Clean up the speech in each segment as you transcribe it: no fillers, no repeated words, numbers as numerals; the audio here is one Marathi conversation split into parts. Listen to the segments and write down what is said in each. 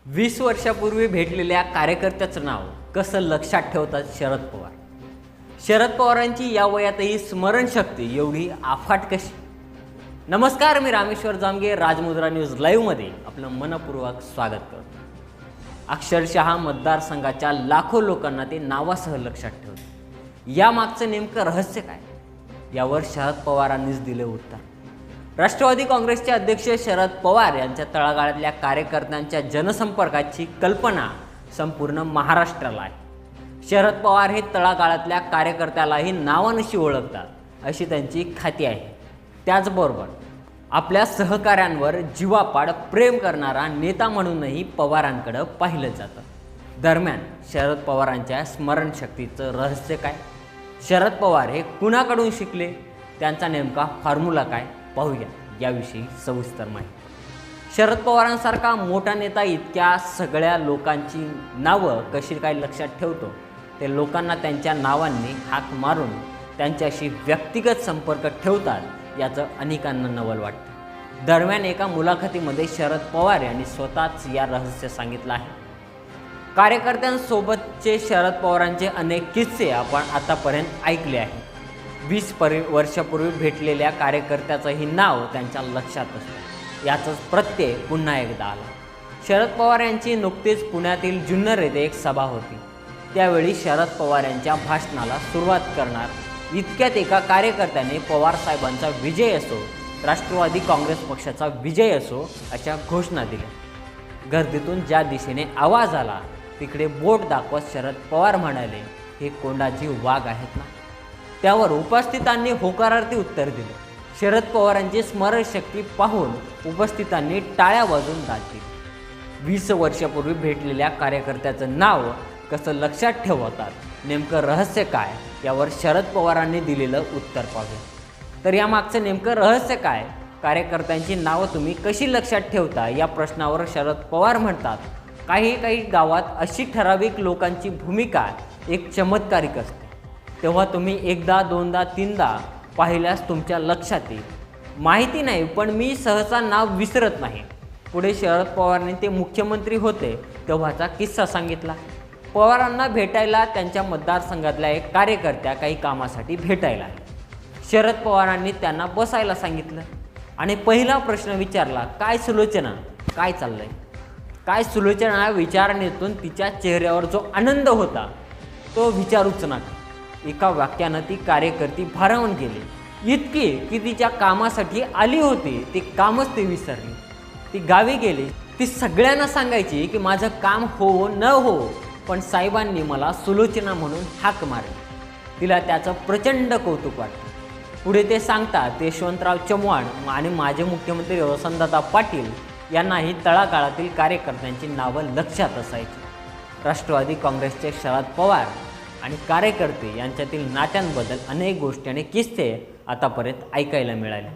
20 वर्षापूर्वी भेटलेल्या कार्यकर्त्याचं नाव कसं लक्षात ठेवतात शरद पवार. शरद पवारांची या वयातही स्मरणशक्ती एवढी अफाट कशी. नमस्कार, मी रामेश्वर जामगे राजमुद्रा न्यूज लाईव्हमध्ये आपलं मनपूर्वक स्वागत करतो. अक्षरशः मतदारसंघाच्या लाखो लोकांना ते नावासह लक्षात ठेवतं. यामागचं नेमकं रहस्य काय, यावर शरद पवारांनीच दिले उत्तर. राष्ट्रवादी काँग्रेसचे अध्यक्ष शरद पवार यांच्या तळागाळातल्या कार्यकर्त्यांच्या जनसंपर्काची कल्पना संपूर्ण महाराष्ट्राला आहे. शरद पवार हे तळागाळातल्या कार्यकर्त्यालाही नावानिशी ओळखतात, अशी त्यांची ख्याती आहे. त्याचबरोबर आपल्या सहकाऱ्यांवर जीवापाड प्रेम करणारा नेता म्हणूनही पवारांकडे पाहिलं जातं. दरम्यान शरद पवारांच्या स्मरणशक्तीचं रहस्य काय, शरद पवार हे कुणाकडून शिकले, त्यांचा नेमका फॉर्म्युला काय, पाहूया याविषयी सविस्तर माहिती. शरद पवारांसारखा मोठा नेता इतक्या सगळ्या लोकांची नावं कशी काय लक्षात ठेवतो, ते लोकांना त्यांच्या नावांनी हाक मारून त्यांच्याशी व्यक्तिगत संपर्क ठेवतात याचं अनेकांना नवल वाटतं. दरम्यान एका मुलाखतीमध्ये शरद पवार यांनी स्वतःच या रहस्य सांगितलं आहे. कार्यकर्त्यांसोबतचे शरद पवारांचे अनेक किस्से आपण आतापर्यंत ऐकले आहे. 20 वर्षापूर्वी भेटलेल्या कार्यकर्त्याचंही नाव त्यांच्या लक्षात असतं. याचंच प्रत्यय पुन्हा एकदा आला. शरद पवार यांची नुकतीच पुण्यातील जुन्नर येथे एक सभा होती. त्यावेळी शरद पवार यांच्या भाषणाला सुरुवात करणार इतक्यात एका कार्यकर्त्याने पवार साहेबांचा विजय असो, राष्ट्रवादी काँग्रेस पक्षाचा विजय असो अशा घोषणा दिल्या. गर्दीतून ज्या दिशेने आवाज आला तिकडे बोट दाखवत शरद पवार म्हणाले, हे कोंडाजी वाघ आहेत ना. त्यावर उपस्थितांनी होकारार्थी उत्तर दिलं. शरद पवारांची स्मरणशक्ती पाहून उपस्थितांनी टाळ्या वाजवून दाद दिली. 20 वर्षापूर्वी भेटलेल्या कार्यकर्त्याचं नाव कसं लक्षात ठेवतात, नेमकं रहस्य काय, यावर शरद पवारांनी दिलेलं उत्तर पाहूया. तर यामागचं नेमकं रहस्य काय, कार्यकर्त्यांची नावं तुम्ही कशी लक्षात ठेवता, या प्रश्नावर शरद पवार म्हणतात, काही गावात अशी ठराविक लोकांची भूमिका एक चमत्कारिक असते. तेव्हा तुम्ही एकदा दोनदा तीनदा पाहिल्यास तुमच्या लक्षात येईल. माहिती नाही, पण मी सहसा नाव विसरत नाही. पुढे शरद पवारांनी ते मुख्यमंत्री होते तेव्हाचा किस्सा सांगितला. पवारांना भेटायला त्यांच्या मतदारसंघातल्या एक कार्यकर्त्या काही कामासाठी भेटायला आल्या. शरद पवारांनी त्यांना बसायला सांगितलं आणि पहिला प्रश्न विचारला, काय सुलोचना, काय चाललंय, काय सुलोचना. विचारणीतून तिच्या चेहऱ्यावर जो आनंद होता तो विचारूच नका. एका वाक्यानं ती कार्यकर्ती भारावून गेली. इतकी की तिच्या कामासाठी आली होती ते कामच ती विसरली. ती गावी गेली. ती सगळ्यांना सांगायची की माझं काम हो न हो, पण साहेबांनी मला सुलोचना म्हणून हाक मारली. तिला त्याचं प्रचंड कौतुक वाटतं. पुढे ते सांगतात, यशवंतराव चव्हाण आणि माजी मुख्यमंत्री वसंतदादा पाटील यांनाही तळागाळातील कार्यकर्त्यांची नावं लक्षात असायची. राष्ट्रवादी काँग्रेसचे शरद पवार आणि कार्यकर्ते यांच्यातील नात्यांबद्दल अनेक गोष्टी आणि किस्से आतापर्यंत ऐकायला मिळाले.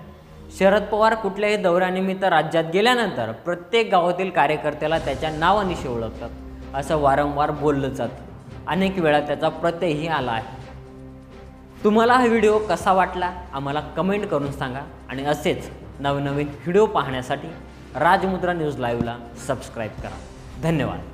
शरद पवार कुठल्याही दौऱ्यानिमित्त राज्यात गेल्यानंतर प्रत्येक गावातील कार्यकर्त्याला त्याच्या नावानिशी ओळखतात, असं वारंवार बोललं जातं. अनेक वेळा त्याचा प्रत्ययही आला आहे. तुम्हाला हा व्हिडिओ कसा वाटला आम्हाला कमेंट करून सांगा आणि असेच नवनवीन व्हिडिओ पाहण्यासाठी राजमुद्रा न्यूज लाईव्हला सबस्क्राईब करा. धन्यवाद.